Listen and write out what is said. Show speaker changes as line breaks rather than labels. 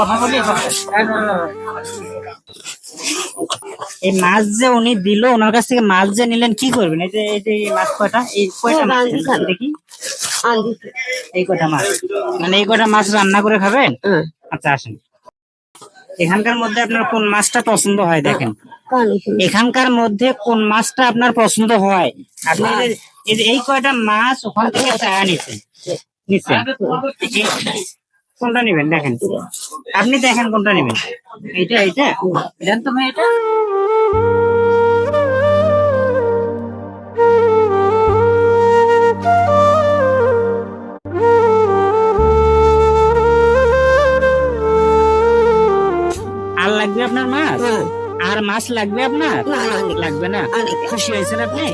কথা বলি এই মাছ যে উনি দিল, ওনার কাছ থেকে মাছ যে নিলেন কি করবেন? এই যে মাছ কয়টা, এই কয়টা মাছ দেখি, এই কয়টা মাছ, মানে এই কয়টা মাছ রান্না করে খাবেন? আচ্ছা আসেন। এখানকার মধ্যে আপনার কোন মাছটা পছন্দ হয় দেখেন, এখানকার মধ্যে কোন মাছটা আপনার পছন্দ হয়? আপনি এই কয়টা মাছ ওখান থেকে চায়া নিচ্ছেন, কোনটা নিবেন দেখেন, আপনি দেখেন কোনটা নিবেন। এইটা এইটা দেন তো ভাই, এটা আর লাগবে আপনার মাছ? আর মাছ লাগবে আপনার? লাগবে না? খুশি হয়েছেন আপনি?